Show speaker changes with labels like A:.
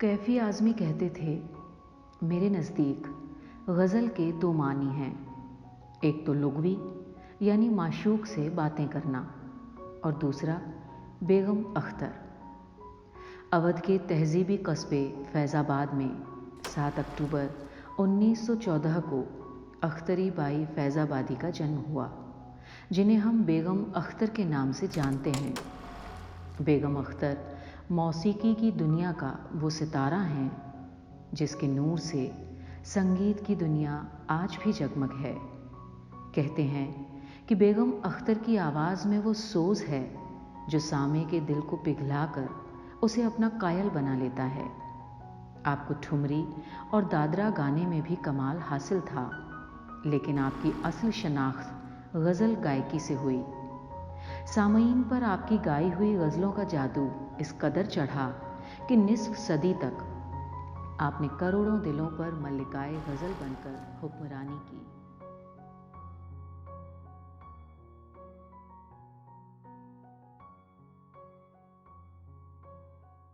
A: कैफी आज़मी कहते थे, मेरे नज़दीक गज़ल के दो मानी हैं। एक तो लुग़वी यानी माशूक से बातें करना, और दूसरा बेगम अख्तर। अवध के तहज़ीबी कस्बे फैज़ाबाद में 7 अक्टूबर 1914 को अख्तरी बाई फैज़ाबादी का जन्म हुआ, जिन्हें हम बेगम अख्तर के नाम से जानते हैं। बेगम अख्तर मौसीकी की दुनिया का वो सितारा हैं जिसके नूर से संगीत की दुनिया आज भी जगमग है। कहते हैं कि बेगम अख्तर की आवाज़ में वो सोज़ है जो सामे के दिल को पिघलाकर उसे अपना कायल बना लेता है। आपको ठुमरी और दादरा गाने में भी कमाल हासिल था, लेकिन आपकी असल शनाख्त गज़ल गायकी से हुई। सामईन पर आपकी गाई हुई गज़लों का जादू इस कदर चढ़ा कि निस्फ सदी तक आपने करोड़ों दिलों पर मल्लिकाए गज़ल बनकर हुक्मरानी की।